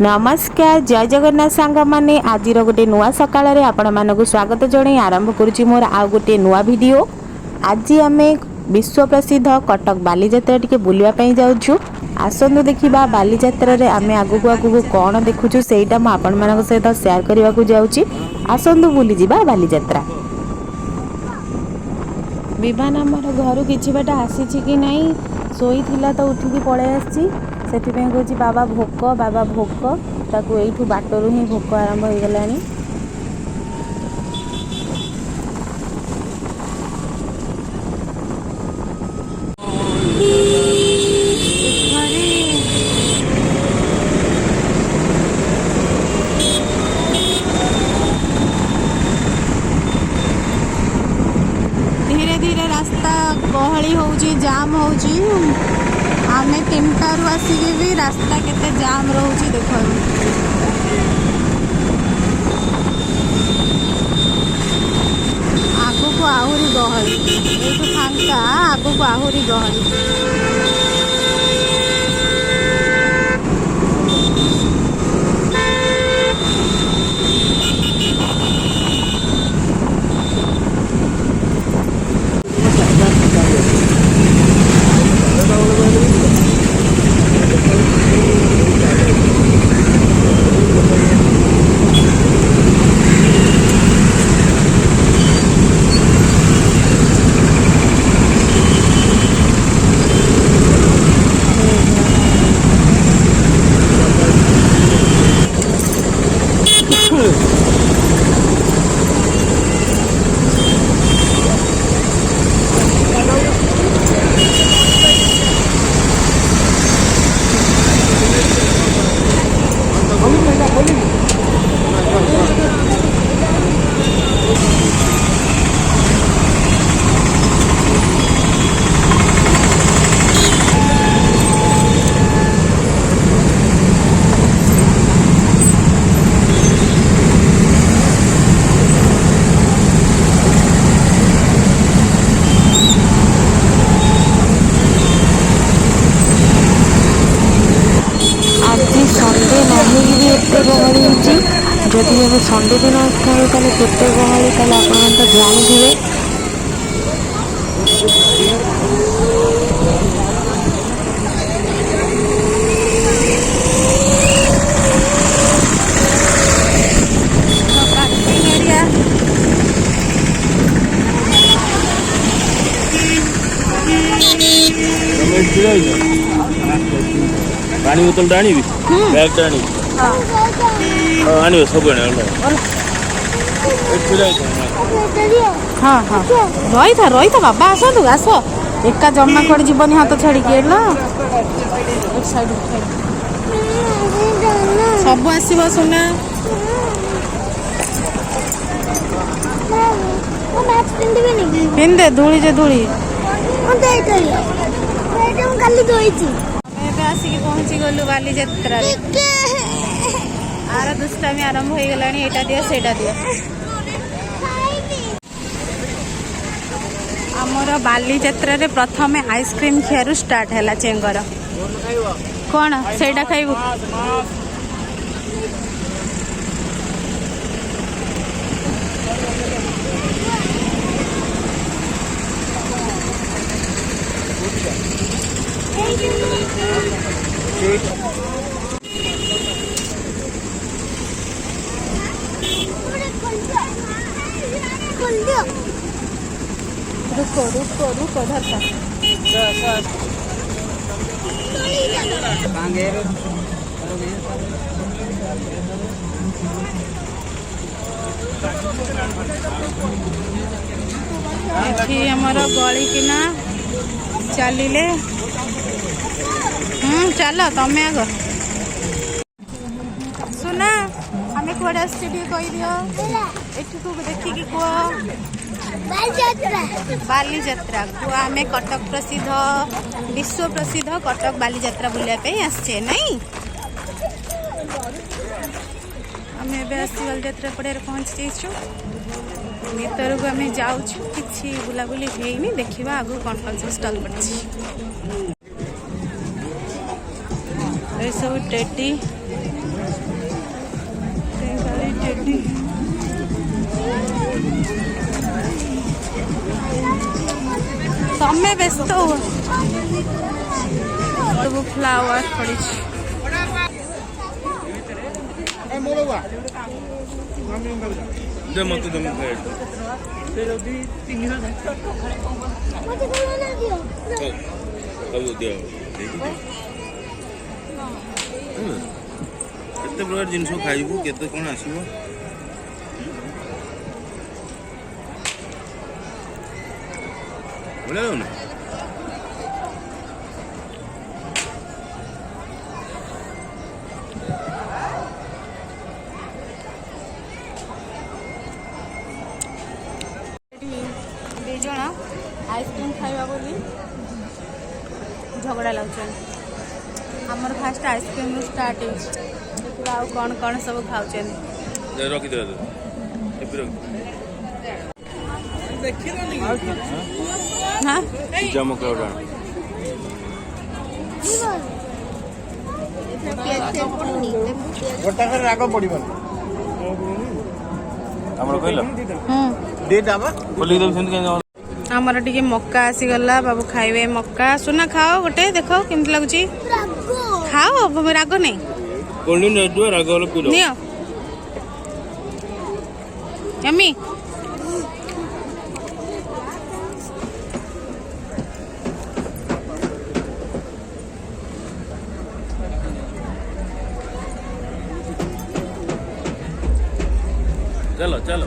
नमस्कार जय जगन्नाथ सांग माने आज गोटे नुआ सकाळ आपण मानक स्वागत जणे आरंभ करुछि मोर आ गोटे नुआ वीडियो। आज आम विश्व प्रसिद्ध कटक बालीजात्रा टिके बुलिया पई जाउछु। आसंदु देखिबा बालीजात्रा रे आमे आगु आगु कोन देखुछु सेटा म आपण मानक सहित शेयर करबा को जाउछि। आसंदु बुली जिबा बालीजात्रा। विमान हमर घर किछि बाटा आसीछि कि नाही सोई थिला तो उठिकी पळे आछि सेथिपे कहछि बाबा भोक ताकू एठू बाटरू ही भोक आरंभ हो गलानी। धीरे धीरे रास्ता गहली होउची जाम होउची। आमे 3टा रु आसिके भी रास्ता केते जाम रहउची देखो। आगो को आहुरी गहली एठू फांका आगो को आहुरी गहली। जदि एवं संडे दिन थाए ताले केते गहली ताले आपण तो जानिथिबे। पानी बोतल डाणी भी बैग डाणी आनी सब हाँ हाँ रही था बाबा आसतु आस एका जमा कड़े जीवन हाथ छाड़ी सब आसब सुना पिंधे धूली जे धूली आसिक पहुँची गलु बालीजात्रा आर दुष्टामी आरंभ हो गलानी एटा दियो सेटा दियो। आमर बालीजात्रा रे प्रथम आइसक्रीम खियारु स्टार्ट हैला चेंगर कौन सेटा खाइबु रुको रुको रुको धरता एठी हमर गली किना चलिले चलो तमें आग सुना हमें कौड़े आसछे कही दियो एठू देखिकी कह बालीजात्रा को आमे कटक प्रसिद्ध विश्व प्रसिद्ध कटक बालीजात्रा बुलिया पे आसछे नहीं आमे एबे आसी बालीजात्रा पड़े पहुँच जाइछु भीतर को आमे जाउछु किछि बुलाबुली हेइनी देखिबा आगु कोन कोन स्टॉल पड़छि ए सब टेडी तमें व्यस्त हो सब फ्लावर पड़ी दे मत दम खाए दिया केते प्रकार जिनस खाइबू केते कोन आसीबो बोला ना आइसक्रीम खाइबा बोली झगड़ा लगुन आमर फास्ट आइसक्रीम स्टार्ट देखा आउ कौन कौन सब खाऊँ रखी दे हाँ जमक राग पड़ो कहल खोल आमर टे मक्का आसीगला बाबू खाइबे मक्का सुना खाओ गोटे देख केमती लगुच खाओ राग नहीं नियो यम्मी चलो चलो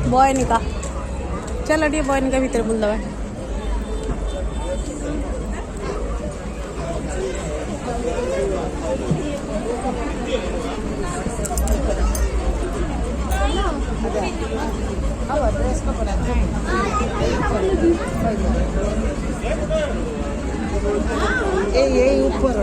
बॉयनिका चलो टे बॉयनिका भीतर बुल दबा ऊपर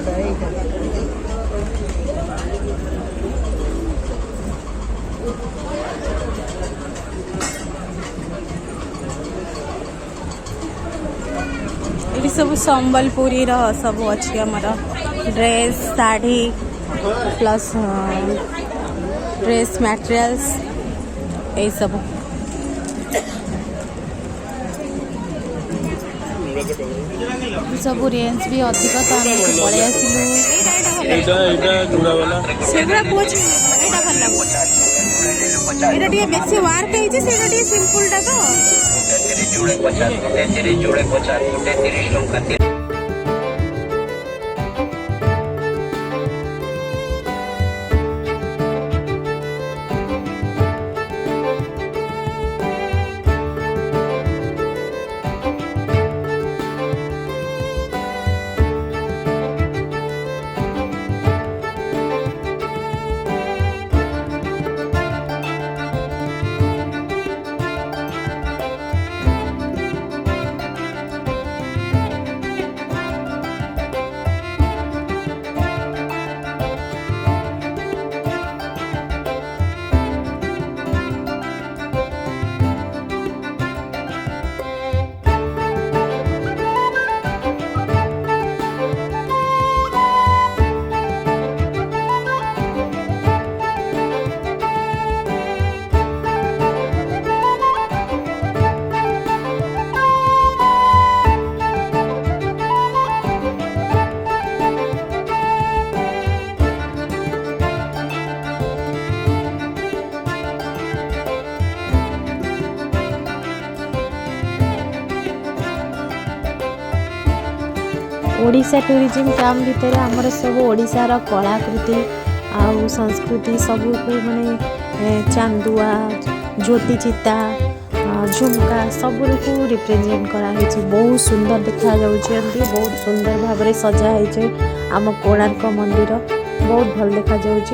ये सब संबलपुरी सब अच्छी आमर dress sari plus dress materials यही सब सब रेंज भी अधिक तो आम पलि आसलु बेसी वार्क है सिंपल टा तो ओडिशा टूरिज्म कैंप भितर आमर सब ओडिशार कलाकृति आउ संस्कृति सब माने चांदुआ ज्योति चिता झुमका सब को रिप्रेजेंट कराई बहुत सुंदर देखा बहुत सुंदर भाव में सजा आम कोणार्क मंदिर बहुत भल देखा ये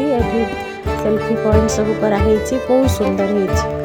सेल्फी पॉइंट सब कराई बहुत सुंदर है।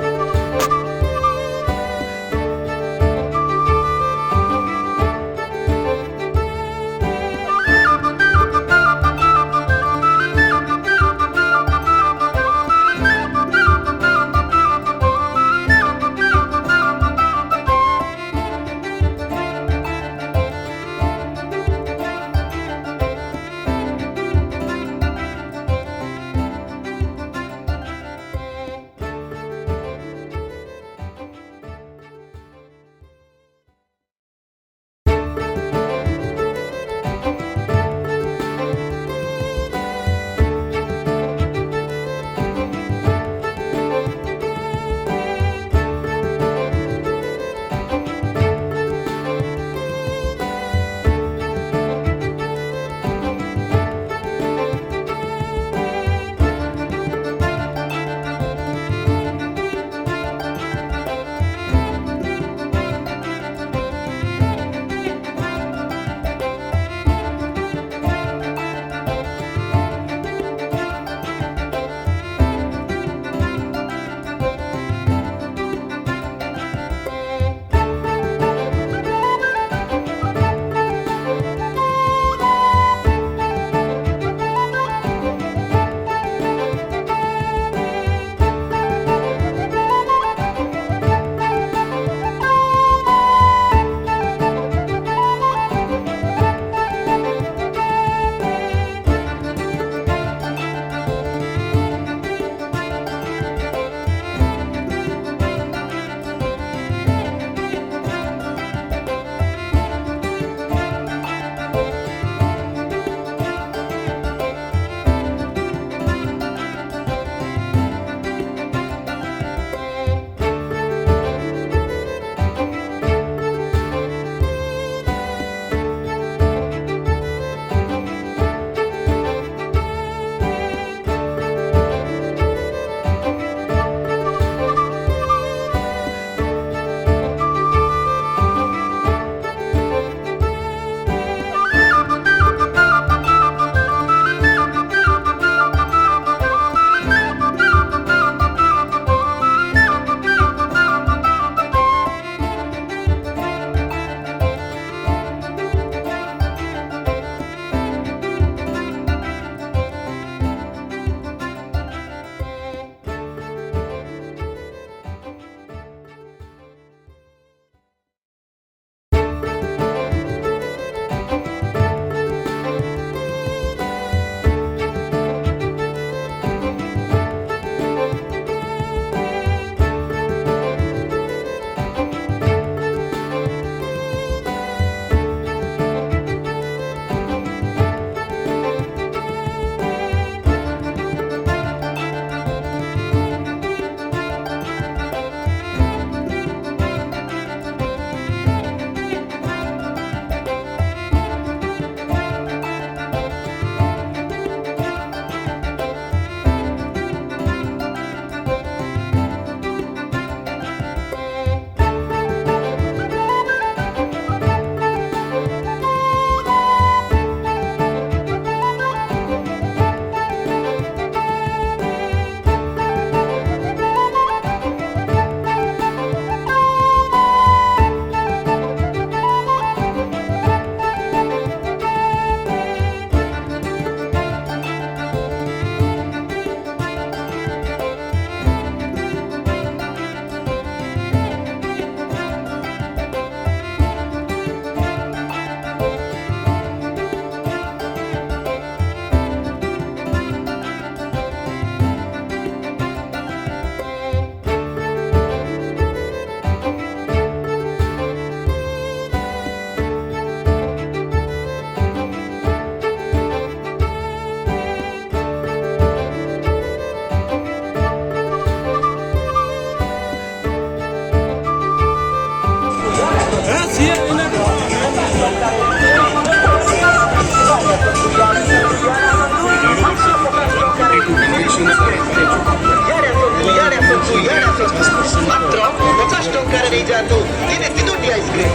मात्र 50 टंकार नहीं जातु तीन तीनोटी आइसक्रीम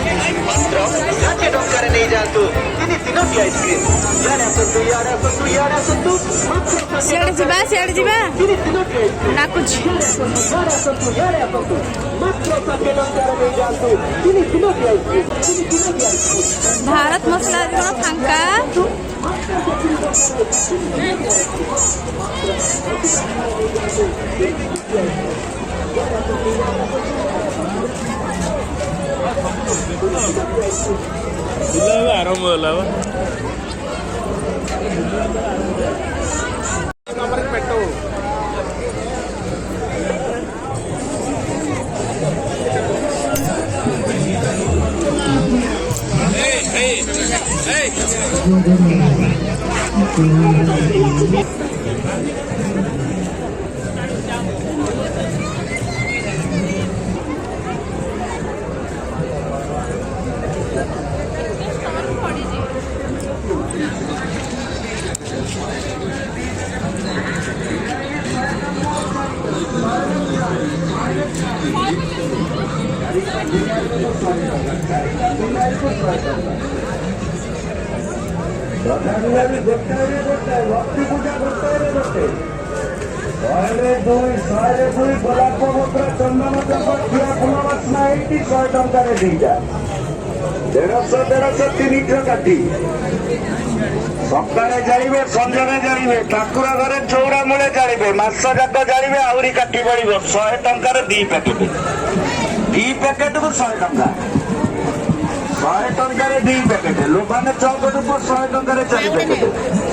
मात्र 60 टंकार नहीं जातु तीन तीनोटी आइसक्रीम यारे आसतु मात्र सियाड़े जिबा तीन तीनोटी आइसक्रीम डाकुची यारे आसतु मात्र 60 टंकार नहीं जातु तीन तीनोटी आइसक्रीम भारत मसला कौन फांका ଆରମ୍ଭ ହେଲା ବା सकाଳେ ଜାଳିବେ ସଞ୍ଜରେ ଜାଳିବେ ଠାକୁର ଘରେ ଚଉରା ମୂଳେ ଜାଳିବେ ମାସ ଯାକ ଜାଳିବେ ଆହୁରି କାଟି ବଳିବ 100 ଟଙ୍କାରେ 2 ପ୍ୟାକେଟ 2 ପ୍ୟାକେଟକୁ 100 ଟଙ୍କା 100 ଟଙ୍କାରେ 2 ପ୍ୟାକେଟ ଲୋକମାନେ ଚୌକଟକୁ 100 ଟଙ୍କାରେ 4 ପ୍ୟାକେଟ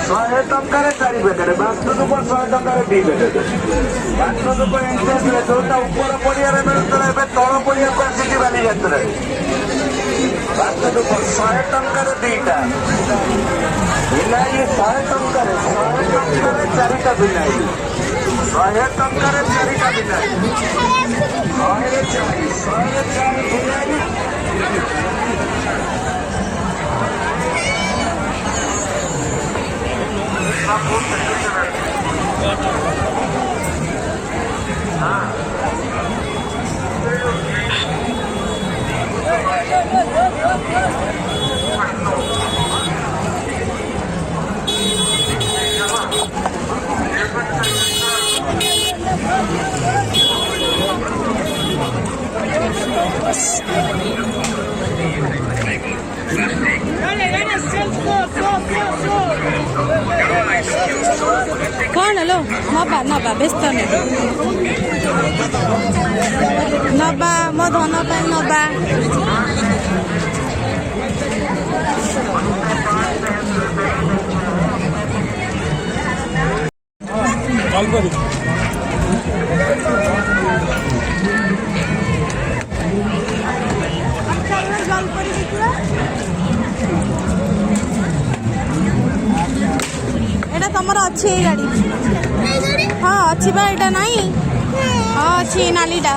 100 ଟଙ୍କାରେ 4 ପ୍ୟାକେଟ ବାସ୍ତୁକୁ 100 ଟଙ୍କାରେ 2 ପ୍ୟାକେଟ ବାସ୍ତୁକୁ ଏଣ୍ଟ୍ରି ଯୋଉଟା ଉପର ପଡ଼ିଆରେ ମିଳୁଥିଲା ଏବେ ତଳ ପଡ଼ିଆକୁ ଆସିଛି ବାଲିଯାତ୍ରାରେ ବାସ୍ତୁକୁ 100 ଟଙ୍କାରେ 2ଟା ବିଲାଇ 100 ଟଙ୍କାରେ 4ଟା ବିଲାଇ 100 ଟଙ୍କାରେ 4ଟା ବିଲାଇ 100 ବିଲାଇ कौन हेलो नबा व्यस्त नहीं नबा मो धन पाई नबा एटा तमर अच्छी गाड़ी हाँ अच्छी बा एटा नहीं हाँ अच्छी नालीटा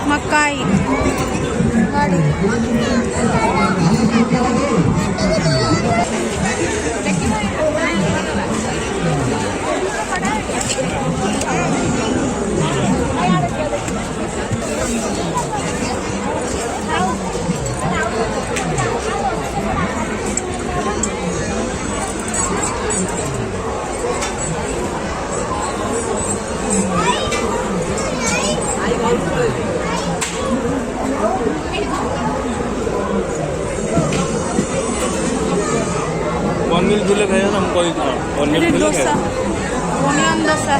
मकाई गाड़ी पनीर झूले खाए ना हम कोई पनीर झूले डोसा खाए ओनियन डोसा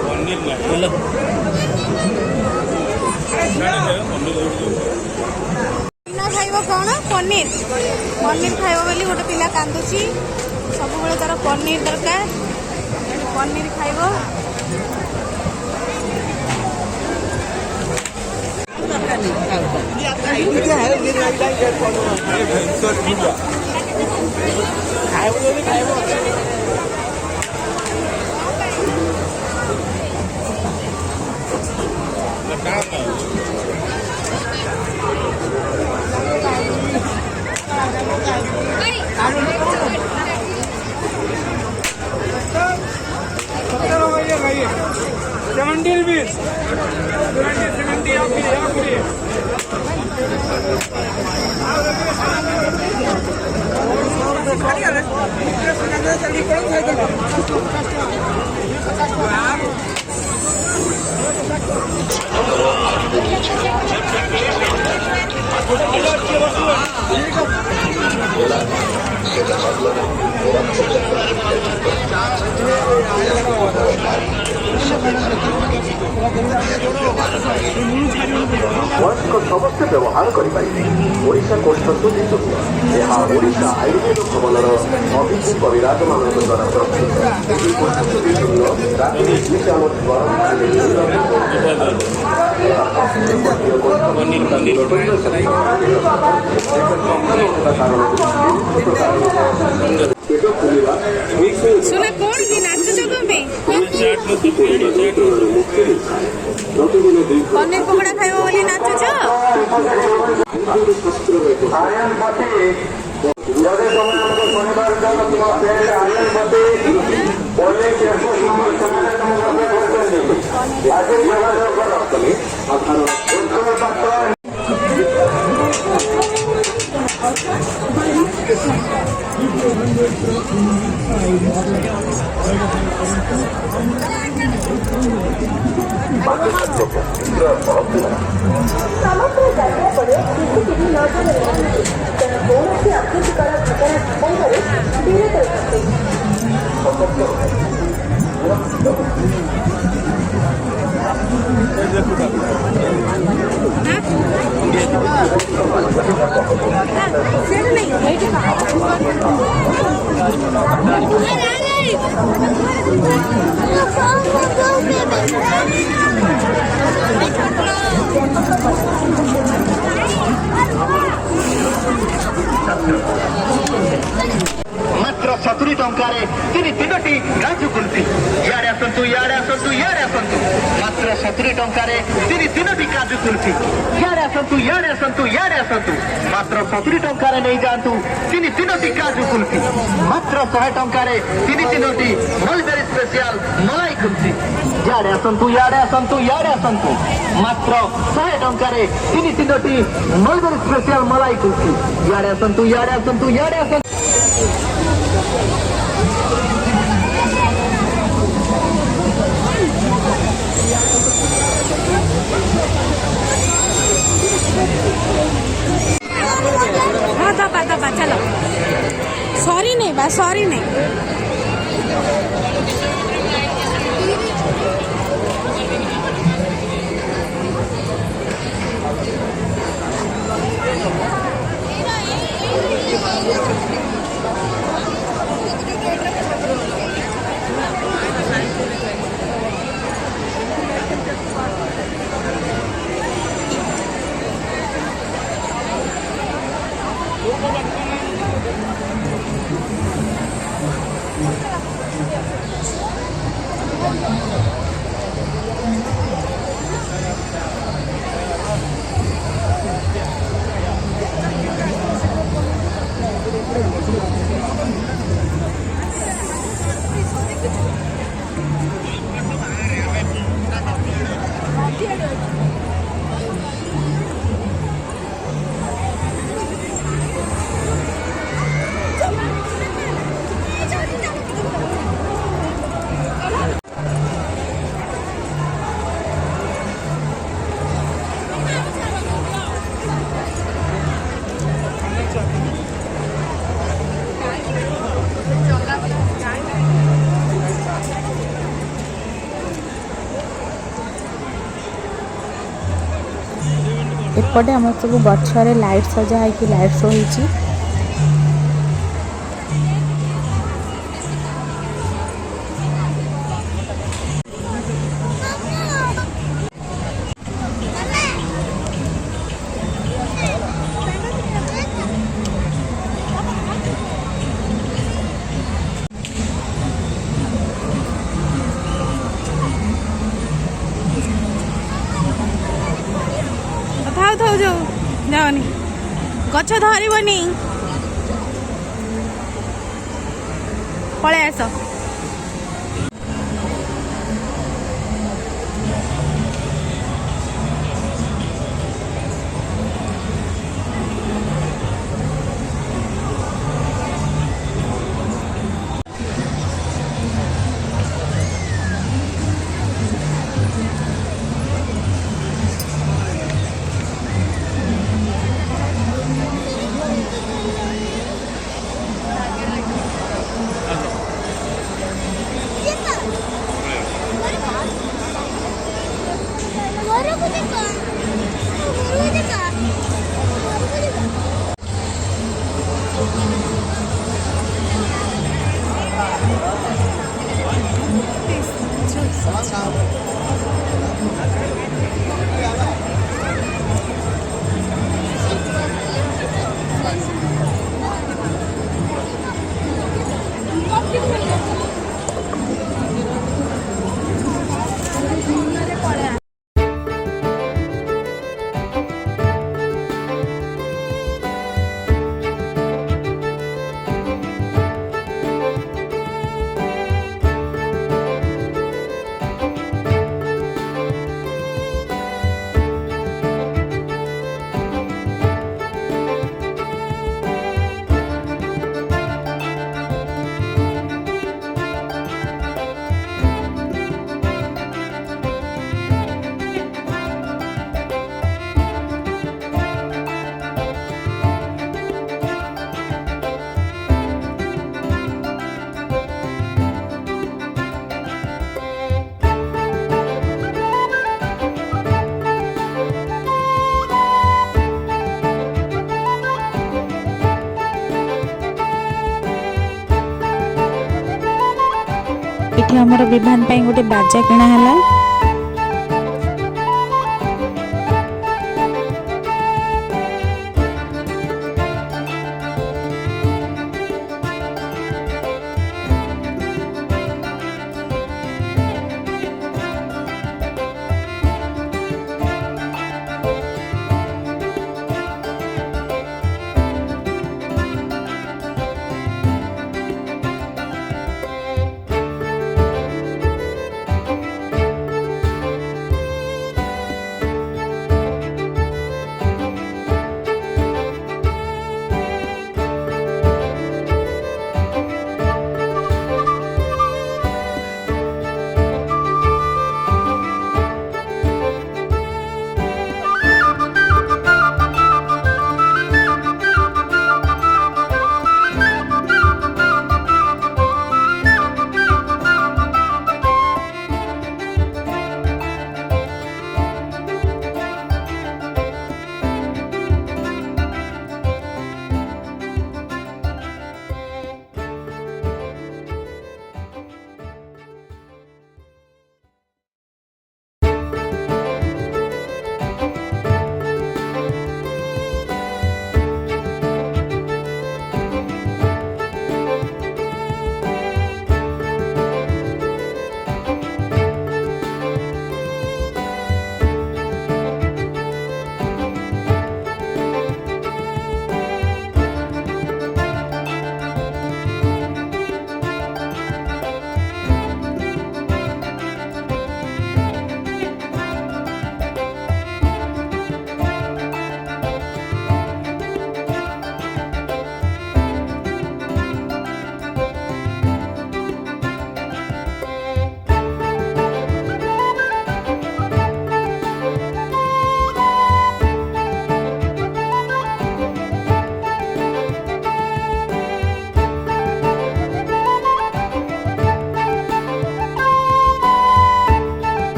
पनीर ना हेलो खाइब कौन पनीर पनीर खाइब बोली गोटे पिला कांदुची सब बेले तार पनीर दरकार पनीर खाइब वयस्क समस्ते व्यवहार करेंगे ओडिशा कोष्ठस्थु यह ओडिशा आयुर्वेद भवनर अभिषेक कविराजमान द्वारा सुना कौन की नाच जगह में पनीर पकड़ा खाइब बोली नाचुच मात्र 70 टंकार तीनोटी काजू कुल्फी इे आसतु इे आसतु इे आसतु मात्र 70 टंकार तीनोटी काजू कुल्फी इे आसतु इे आसतु इे आसतु मात्र 70 टंकार नहीं जातु तीनोटी काजू कुल्फी मात्र 100 टंकार तीनोटी मलबेरी स्पेशल मलाई कुल्फी इे आसतु इे आसतु इे आसतु मात्र 100 टंकार तीनोटी मलबेरी स्पेशल मलाई कुल्फी इे आसतु इे आसतु इे आसतु हाँ दबा चलो सॉरी नहीं बा सॉरी नहीं एपटे आम सब गचरे लाइट सजा है लाइट शो होती ଥାଉ ଥାଉ ଯାଉ ଯାଅନି ଗଛ ଧରିବନି ପଳେଇ ଆସ। एठी हमर विमान ପାଇଁ ଗୋଟେ बाजा किणा हला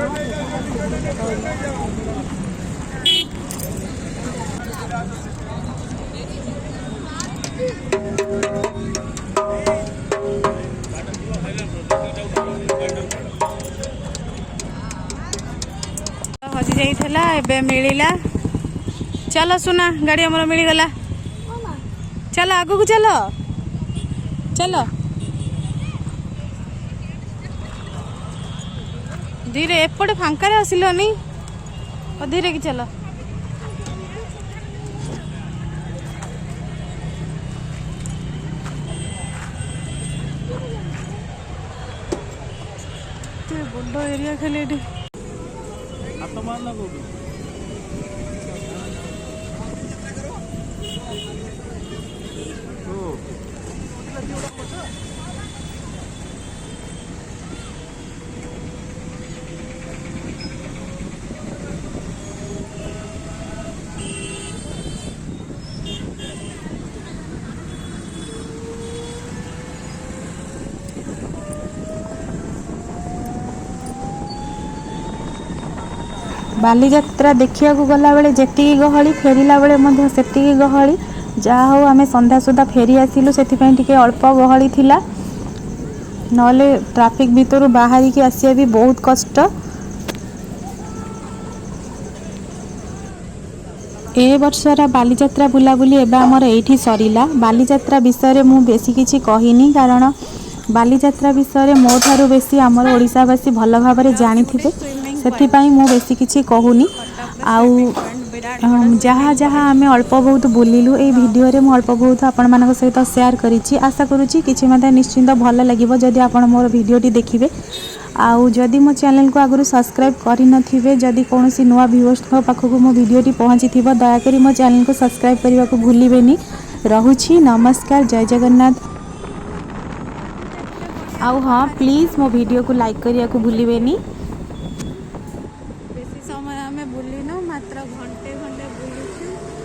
हजि जाइथिला एबे मिलिला। चलो सुना गाड़ी हमर मिलिगला। चलो आगु को चलो चलो धीरे एपटे फांका आसिलनी धीरे की चलो। बड़ एरिया खाली हाथ मारना को बालीजात्रा देखिया गला बेले जेती गहली फेरिला बेले मध्य सेती गहली जहा हो आमे संध्या सुधा फेरी आसिलु सेथिपई टिके अल्प गहली थिला नले ट्रैफिक भीतर बाहरी की आसिया भी बहुत कष्ट। ए वर्षर बालीजात्रा बुलाबुली एबा हमर एठी सरीला। बालीजात्रा विषय मु बेसी किछि कहिनी कारण बालीजात्रा विषय मो थारु बेसी हमर ओडिसावासी भल भाबरे जानिथिबे सेथिपई मु बेसी किछि कहूनी। आउ जहाँ जहाँ आमे अल्प बहुत बुलिलु ए वीडियो रे मु अल्प बहुत आपण मानक सहित शेयर करिछि। आशा करूछि किछि मते निश्चिंत भल लागिवो जदि आपण मोर वीडियोटी देखिबे। आउ जदि मो चैनल को आगु सब्सक्राइब करि नथिबे जदि कोनोसी नुवा व्यूअर्स को पाखकु मो वीडियोटी पहुँची थिबो दया करी मो चैनल को सब्सक्राइब करबा को भूलिबेनी। रहुछि नमस्कार जय जगन्नाथ। आउ हाँ प्लीज मो वीडियो को लाइक करिया को भूलिबेनी। बेसी समय आमे बुलिनो मात्र घंटे घंटे बुलुछु।